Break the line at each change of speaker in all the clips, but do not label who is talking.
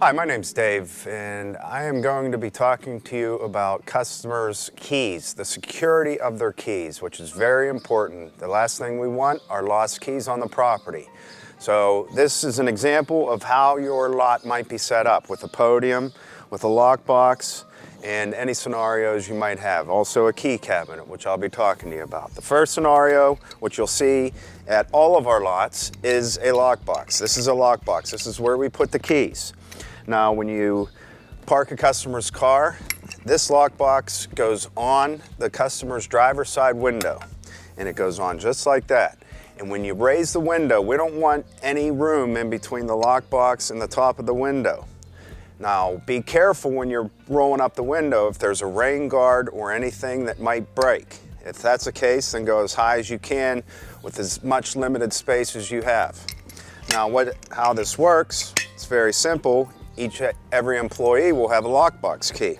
Hi, my name's Dave, and I am going to be talking to you about customers' keys, the security of their keys, which is very important. The last thing we want are lost keys on the property. So this is an example of how your lot might be set up with a podium, with a lockbox, and any scenarios you might have. Also a key cabinet, which I'll be talking to you about. The first scenario, which you'll see at all of our lots, is a lockbox. This is a lockbox. This is where we put the keys. Now, when you park a customer's car, this lockbox goes on the customer's driver's side window, and it goes on just like that. And when you raise the window, we don't want any room in between the lockbox and the top of the window. Now, be careful when you're rolling up the window if there's a rain guard or anything that might break. If that's the case, then go as high as you can with as much limited space as you have. Now, how this works, it's very simple. Every employee will have a lockbox key.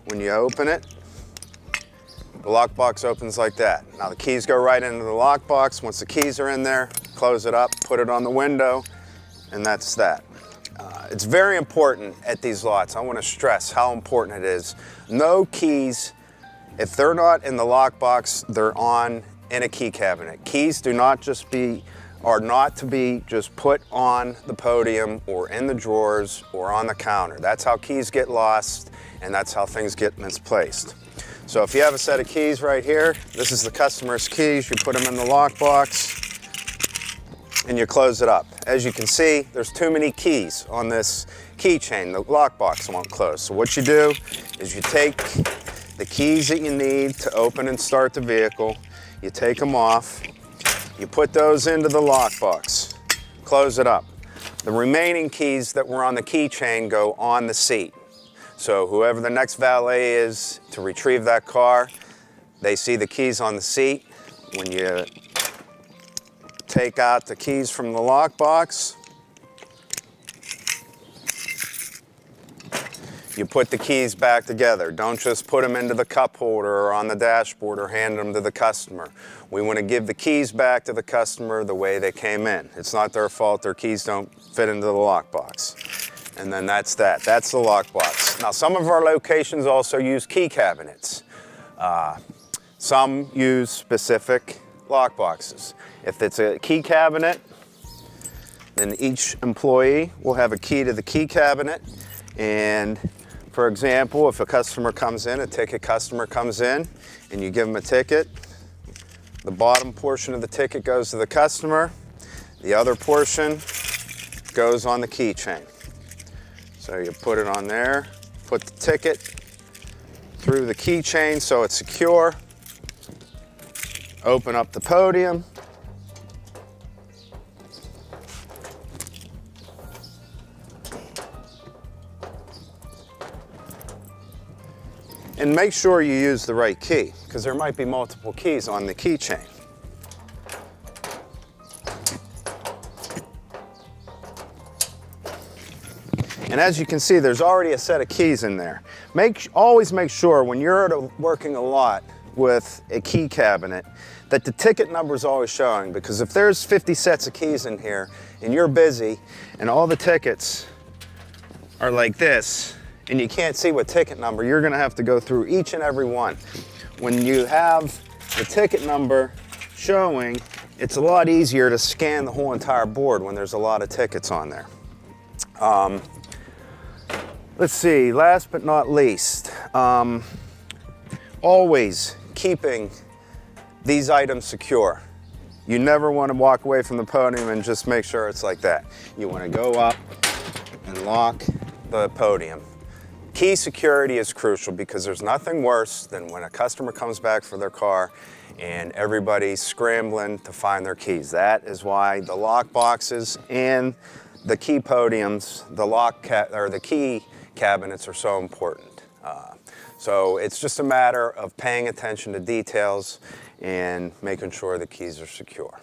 When you open it, the lockbox opens like that. Now the keys go right into the lockbox. Once the keys are in there, close it up, put it on the window, and that's that. It's very important at these lots. I want to stress how important it is. No keys, if they're not in the lockbox, they're in a key cabinet. Keys are not to be just put on the podium or in the drawers or on the counter. That's how keys get lost, and that's how things get misplaced. So if you have a set of keys right here, this is the customer's keys. You put them in the lockbox and you close it up. As you can see, there's too many keys on this keychain. The lockbox won't close. So what you do is you take the keys that you need to open and start the vehicle, you take them off, you put those into the lockbox, close it up. The remaining keys that were on the keychain go on the seat. So whoever the next valet is to retrieve that car, they see the keys on the seat. When you take out the keys from the lockbox, you put the keys back together. Don't just put them into the cup holder or on the dashboard or hand them to the customer. We want to give the keys back to the customer the way they came in. It's not their fault their keys don't fit into the lockbox. And then that's that. That's the lockbox. Now, some of our locations also use key cabinets. Some use specific lockboxes. If it's a key cabinet, then each employee will have a key to the key cabinet. And for example, if a customer comes in, a ticket customer comes in, and you give them a ticket, the bottom portion of the ticket goes to the customer. The other portion goes on the keychain. So you put it on there, put the ticket through the keychain so it's secure. Open up the podium. And make sure you use the right key, because there might be multiple keys on the keychain. And as you can see, there's already a set of keys in there. Always make sure when you're working a lot with a key cabinet that the ticket number is always showing, because if there's 50 sets of keys in here and you're busy and all the tickets are like this, and you can't see what ticket number, you're gonna have to go through each and every one. When you have the ticket number showing, it's a lot easier to scan the whole entire board when there's a lot of tickets on there. Let's see, last but not least, always keeping these items secure. You never wanna walk away from the podium and just make sure it's like that. You wanna go up and lock the podium. Key security is crucial, because there's nothing worse than when a customer comes back for their car and everybody's scrambling to find their keys. That is why the lock boxes and the key podiums, the key cabinets are so important. So it's just a matter of paying attention to details and making sure the keys are secure.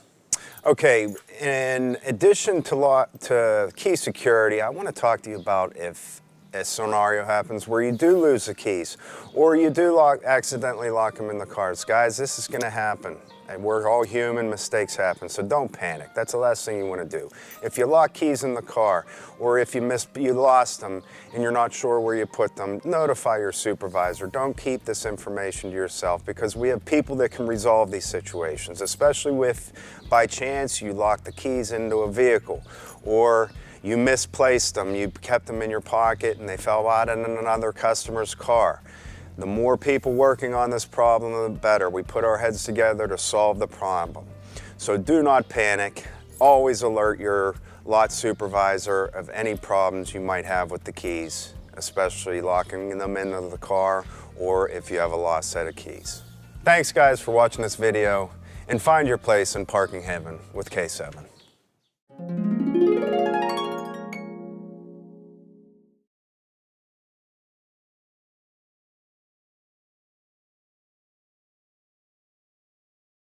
Okay, in addition to key security, I want to talk to you about if a scenario happens where you do lose the keys or you do accidentally lock them in the cars. Guys, this is going to happen And we're all human, mistakes happen, so don't panic. That's the last thing you want to do. If you lock keys in the car, or if you lost them and you're not sure where you put them, notify your supervisor. Don't keep this information to yourself, because we have people that can resolve these situations, especially with, by chance, you lock the keys into a vehicle, or you misplaced them, you kept them in your pocket and they fell out in another customer's car. The more people working on this problem, the better. We put our heads together to solve the problem. So do not panic. Always alert your lot supervisor of any problems you might have with the keys, especially locking them into the car or if you have a lost set of keys. Thanks guys for watching this video, and find your place in parking heaven with K7.